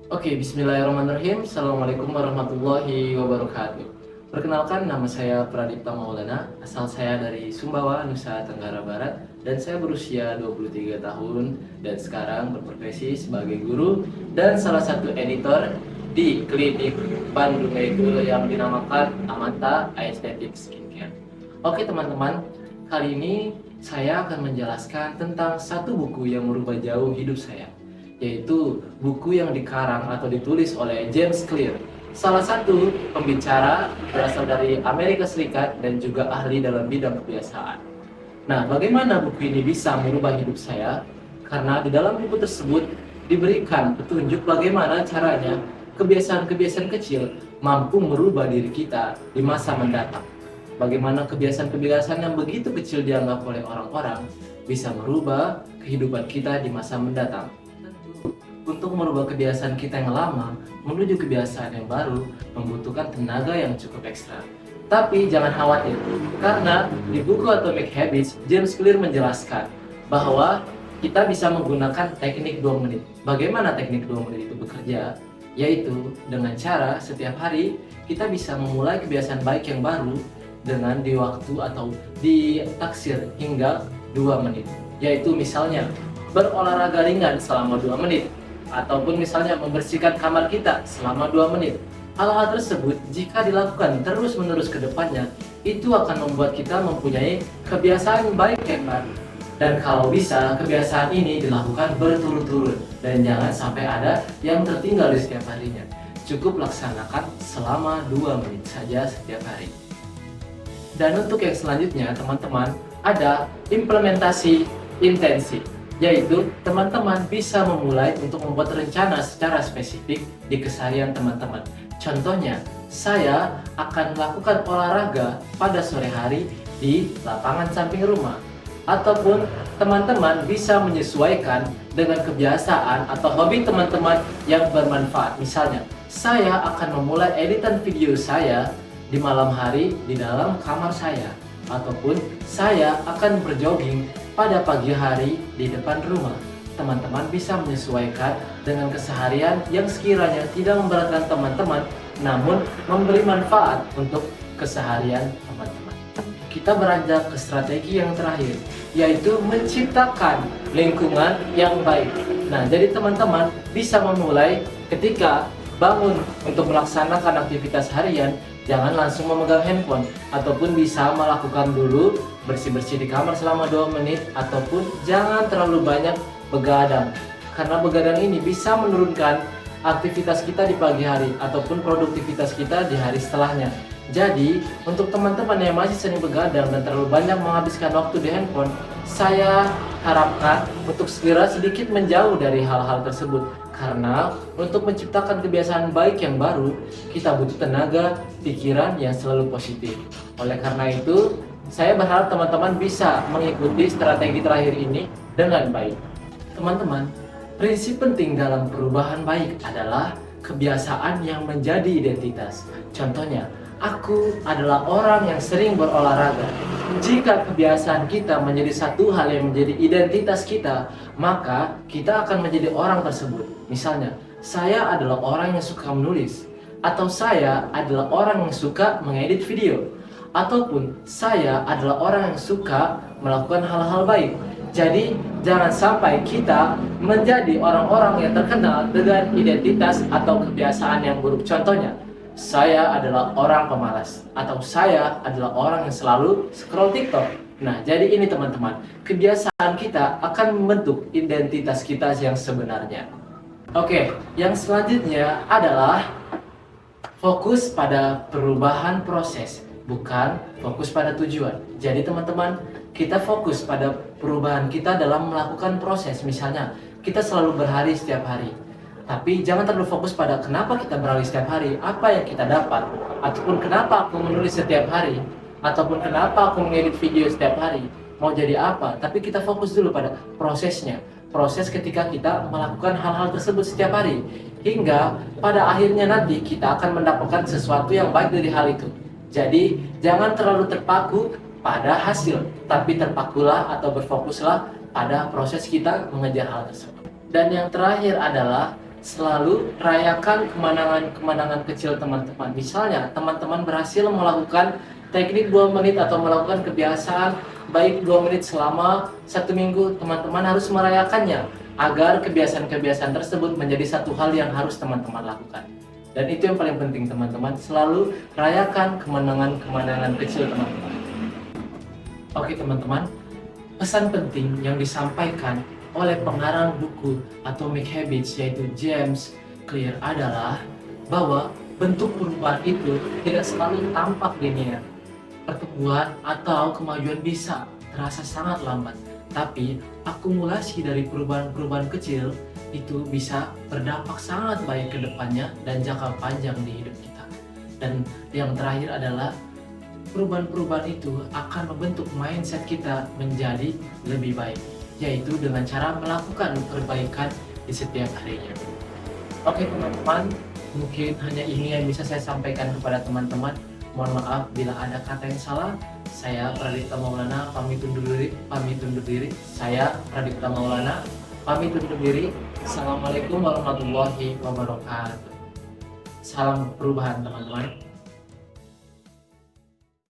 Oke, bismillahirrahmanirrahim. Assalamualaikum warahmatullahi wabarakatuh. Perkenalkan, nama saya Pradipta Maulana, asal saya dari Sumbawa, Nusa Tenggara Barat, dan saya berusia 23 tahun dan sekarang berprofesi sebagai guru dan salah satu editor di klinik Bandung Medical yang dinamakan Amanta Aesthetic Skincare. Oke teman-teman, kali ini saya akan menjelaskan tentang satu buku yang merubah jauh hidup saya, yaitu buku yang dikarang atau ditulis oleh James Clear, salah satu pembicara berasal dari Amerika Serikat dan juga ahli dalam bidang kebiasaan. Nah, bagaimana buku ini bisa merubah hidup saya? Karena di dalam buku tersebut diberikan petunjuk bagaimana caranya kebiasaan-kebiasaan kecil mampu merubah diri kita di masa mendatang. Bagaimana kebiasaan-kebiasaan yang begitu kecil dianggap oleh orang-orang bisa merubah kehidupan kita di masa mendatang. Untuk merubah kebiasaan kita yang lama menuju kebiasaan yang baru membutuhkan tenaga yang cukup ekstra. Tapi jangan khawatir, karena di buku Atomic Habits, James Clear menjelaskan bahwa kita bisa menggunakan teknik 2 menit. Bagaimana teknik 2 menit itu bekerja? Yaitu dengan cara setiap hari kita bisa memulai kebiasaan baik yang baru dengan di waktu atau ditaksir hingga 2 menit. Yaitu misalnya berolahraga ringan selama 2 menit, ataupun misalnya membersihkan kamar kita selama 2 menit. Hal-hal tersebut jika dilakukan terus-menerus ke depannya, itu akan membuat kita mempunyai kebiasaan baik yang baru. Dan kalau bisa, kebiasaan ini dilakukan berturut-turut dan jangan sampai ada yang tertinggal di setiap harinya. Cukup laksanakan selama 2 menit saja setiap hari. Dan untuk yang selanjutnya, teman-teman, ada implementasi intensif, yaitu teman-teman bisa memulai untuk membuat rencana secara spesifik di keseharian teman-teman. Contohnya, saya akan melakukan olahraga pada sore hari di lapangan samping rumah. Ataupun teman-teman bisa menyesuaikan dengan kebiasaan atau hobi teman-teman yang bermanfaat. Misalnya, saya akan memulai editan video saya di malam hari di dalam kamar saya. Ataupun saya akan berjogging pada pagi hari di depan rumah. Teman-teman bisa menyesuaikan dengan keseharian yang sekiranya tidak memberatkan teman-teman, namun memberi manfaat untuk keseharian teman-teman. Kita beranjak ke strategi yang terakhir, yaitu menciptakan lingkungan yang baik. Nah, jadi teman-teman bisa memulai ketika bangun untuk melaksanakan aktivitas harian, jangan langsung memegang handphone, ataupun bisa melakukan dulu bersih-bersih di kamar selama 2 menit, ataupun jangan terlalu banyak begadang. Karena begadang ini bisa menurunkan aktivitas kita di pagi hari ataupun produktivitas kita di hari setelahnya. Jadi, untuk teman-teman yang masih sering begadang dan terlalu banyak menghabiskan waktu di handphone, saya harapkan untuk segera sedikit menjauh dari hal-hal tersebut. Karena untuk menciptakan kebiasaan baik yang baru, kita butuh tenaga, pikiran yang selalu positif. Oleh karena itu, saya berharap teman-teman bisa mengikuti strategi terakhir ini dengan baik. Teman-teman, prinsip penting dalam perubahan baik adalah kebiasaan yang menjadi identitas. Contohnya, aku adalah orang yang sering berolahraga. Jika kebiasaan kita menjadi satu hal yang menjadi identitas kita, maka kita akan menjadi orang tersebut. Misalnya, saya adalah orang yang suka menulis, atau saya adalah orang yang suka mengedit video, ataupun saya adalah orang yang suka melakukan hal-hal baik. Jadi, jangan sampai kita menjadi orang-orang yang terkenal dengan identitas atau kebiasaan yang buruk. Contohnya, saya adalah orang pemalas, atau saya adalah orang yang selalu scroll TikTok. Nah, jadi ini teman-teman, kebiasaan kita akan membentuk identitas kita yang sebenarnya. Oke, yang selanjutnya adalah fokus pada perubahan proses, bukan fokus pada tujuan. Jadi teman-teman, kita fokus pada perubahan kita dalam melakukan proses. Misalnya, kita selalu berhari setiap hari. Tapi jangan terlalu fokus pada kenapa kita beralih setiap hari, apa yang kita dapat, ataupun kenapa aku menulis setiap hari, ataupun kenapa aku mengedit video setiap hari, mau jadi apa. Tapi kita fokus dulu pada prosesnya, proses ketika kita melakukan hal-hal tersebut setiap hari, hingga pada akhirnya nanti kita akan mendapatkan sesuatu yang baik dari hal itu. Jadi jangan terlalu terpaku pada hasil, tapi terpakulah atau berfokuslah pada proses kita mengejar hal tersebut. Dan yang terakhir adalah selalu rayakan kemenangan-kemenangan kecil teman-teman. Misalnya, teman-teman berhasil melakukan teknik 2 menit atau melakukan kebiasaan baik 2 menit selama 1 minggu, teman-teman harus merayakannya agar kebiasaan-kebiasaan tersebut menjadi satu hal yang harus teman-teman lakukan. Dan itu yang paling penting teman-teman, selalu rayakan kemenangan-kemenangan kecil teman-teman. Oke teman-teman, pesan penting yang disampaikan oleh pengarang buku Atomic Habits yaitu James Clear adalah bahwa bentuk perubahan itu tidak selalu tampak linear. Pertumbuhan atau kemajuan bisa terasa sangat lambat, tapi akumulasi dari perubahan-perubahan kecil itu bisa berdampak sangat baik ke depannya dan jangka panjang di hidup kita. Dan yang terakhir adalah perubahan-perubahan itu akan membentuk mindset kita menjadi lebih baik, yaitu dengan cara melakukan perbaikan di setiap harinya. Oke teman-teman, mungkin hanya ini yang bisa saya sampaikan kepada teman-teman. Mohon maaf bila ada kata yang salah. Saya Pradipta Maulana pamit undur diri. Saya Pradipta Maulana pamit undur diri. Assalamualaikum warahmatullahi wabarakatuh. Salam perubahan teman-teman.